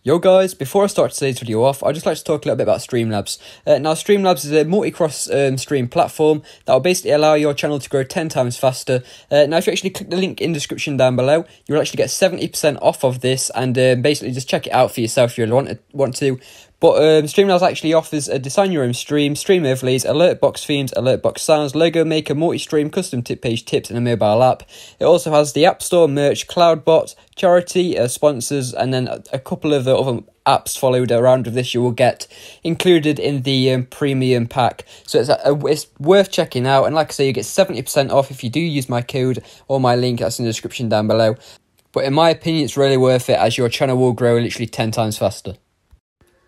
Yo guys, before I start today's video off, I'd just like to talk a little bit about Streamlabs. Now Streamlabs is a multi-cross stream platform that will basically allow your channel to grow 10 times faster. Now if you actually click the link in the description down below, you'll actually get 70% off of this, and basically just check it out for yourself if you want to. But Streamlabs actually offers a design your own stream overlays, alert box themes, alert box sounds, logo maker, multi-stream, custom tip page tips, and a mobile app. It also has the App Store, merch, cloud charity, sponsors, and then a couple of other apps followed around with this you will get included in the premium pack. So it's worth checking out, and like I say, you get 70% off if you do use my code or my link that's in the description down below. But in my opinion, it's really worth it, as your channel will grow literally 10 times faster.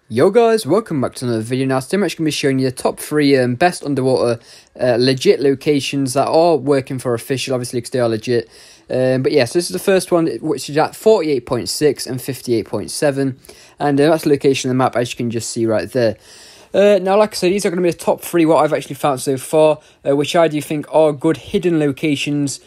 Yo guys, welcome back to another video. Now today I'm actually going to be showing you the top 3 best underwater legit locations that are working for official, obviously, because they are legit. But yeah, so this is the first one, which is at 48.6 and 58.7, and that's the location of the map, as you can just see right there. Now, like I said, these are going to be the top 3 what I've actually found so far, which I do think are good hidden locations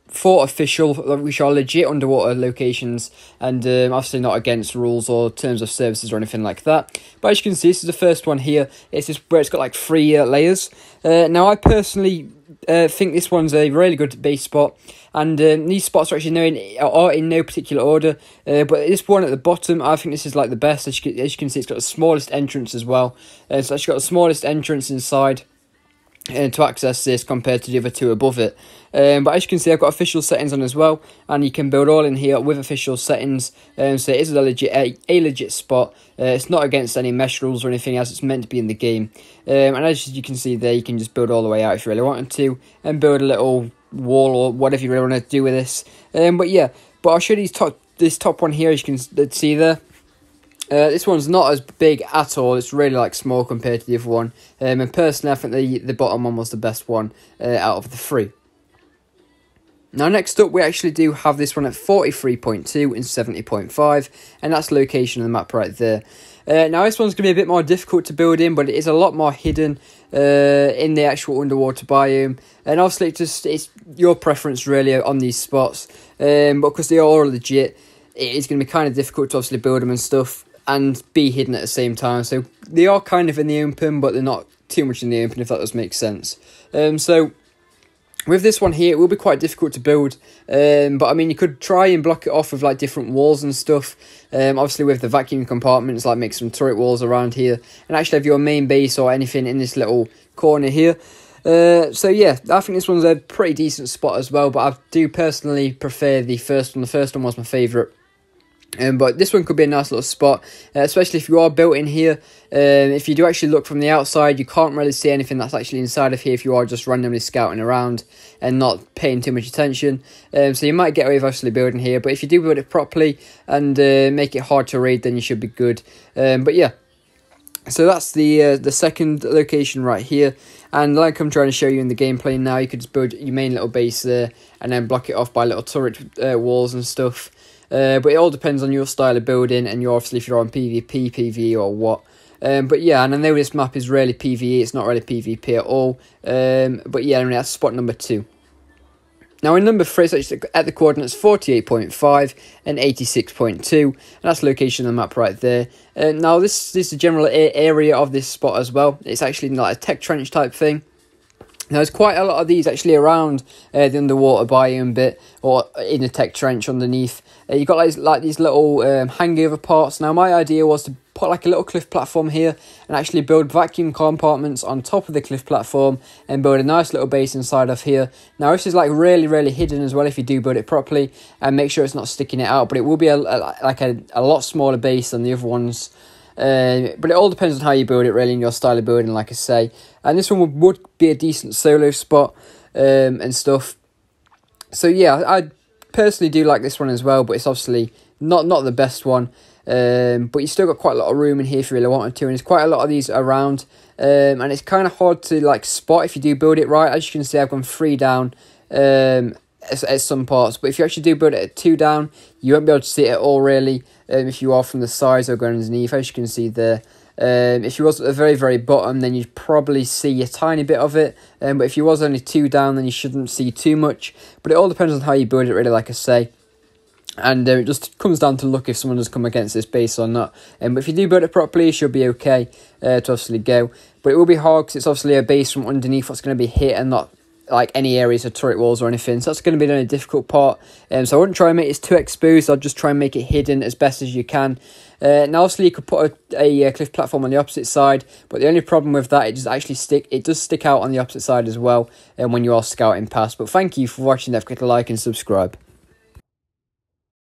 for official, which are legit underwater locations, and obviously not against rules or terms of services or anything like that. But as you can see, this is the first one here. It's just where it's got like 3 layers. Now I personally think this one's a really good base spot, and these spots are actually in no particular order, but this one at the bottom, I think this is like the best. As you can see, it's got the smallest entrance as well, so it's actually got the smallest entrance inside to access this compared to the other 2 above it. But as you can see, I've got official settings on as well, and you can build all in here with official settings. So it is a legit spot. It's not against any mesh rules or anything else. It's meant to be in the game. And as you can see there, you can just build all the way out if you really wanted to, and build a little wall or whatever you really want to do with this. But yeah, I'll show you this top one here, as you can see there. This one's not as big at all. It's really like small compared to the other one. And personally, I think the bottom one was the best one out of the 3. Now next up, we actually do have this one at 43.2 and 70.5, and that's the location of the map right there. Now this one's going to be a bit more difficult to build in, but it is a lot more hidden in the actual underwater biome, and obviously it's your preference really on these spots, but because they are all legit, it is going to be kind of difficult to obviously build them and stuff and be hidden at the same time. So they are kind of in the open, but they're not too much in the open, if that does make sense. So with this one here, it will be quite difficult to build, but I mean, you could try and block it off with like different walls and stuff. Obviously with the vacuum compartments, like make some turret walls around here, and actually have your main base or anything in this little corner here. So yeah, I think this one's a pretty decent spot as well, but I do personally prefer the first one. The first one was my favourite. But this one could be a nice little spot, especially if you are built in here. If you do actually look from the outside, you can't really see anything that's actually inside of here if you are just randomly scouting around and not paying too much attention. So you might get away with actually building here, but if you do build it properly and make it hard to raid, then you should be good. But yeah, so that's the second location right here. And like I'm trying to show you in the gameplay now, you could just build your main little base there and then block it off by little turret walls and stuff. But it all depends on your style of building, and obviously if you're on PvP, PvE or what. But yeah, and I know this map is really PvE, it's not really PvP at all. But yeah, I mean, that's spot number 2. Now in number 3, it's actually at the coordinates 48.5 and 86.2, and that's the location of the map right there. Now this is the general area of this spot as well. It's actually like a tech trench type thing. Now, there's quite a lot of these actually around the underwater biome bit, or in the tech trench underneath. You've got like these little hangover parts. Now, my idea was to put like a little cliff platform here and actually build vacuum compartments on top of the cliff platform and build a nice little base inside of here. Now, this is like really hidden as well if you do build it properly, and make sure it's not sticking it out. But it will be a lot smaller base than the other ones. But it all depends on how you build it really, and your style of building, like I say. And this one would be a decent solo spot and stuff. So yeah, I personally do like this one as well, but it's obviously not the best one. But you still got quite a lot of room in here if you really wanted to, and there's quite a lot of these around. And it's kind of hard to like spot if you do build it right. As you can see, I've gone 3 down at some parts, but if you actually do build it at 2 down, you won't be able to see it at all really, if you are from the sides or going underneath, as you can see there. If you was at the very bottom, then you'd probably see a tiny bit of it, but if you was only 2 down, then you shouldn't see too much. But it all depends on how you build it really, like I say. And it just comes down to luck if someone does come against this base or not. But if you do build it properly, you should be okay to obviously go. But it will be hard because it's obviously a base from underneath what's going to be hit and not like any areas of turret walls or anything. So that's going to be the only difficult part. So I wouldn't try and make it too exposed. I'll just try and make it hidden as best as you can. Now obviously you could put a cliff platform on the opposite side, but the only problem with that, it does stick out on the opposite side as well when you are scouting past. But thank you for watching. Don't forget to like and subscribe.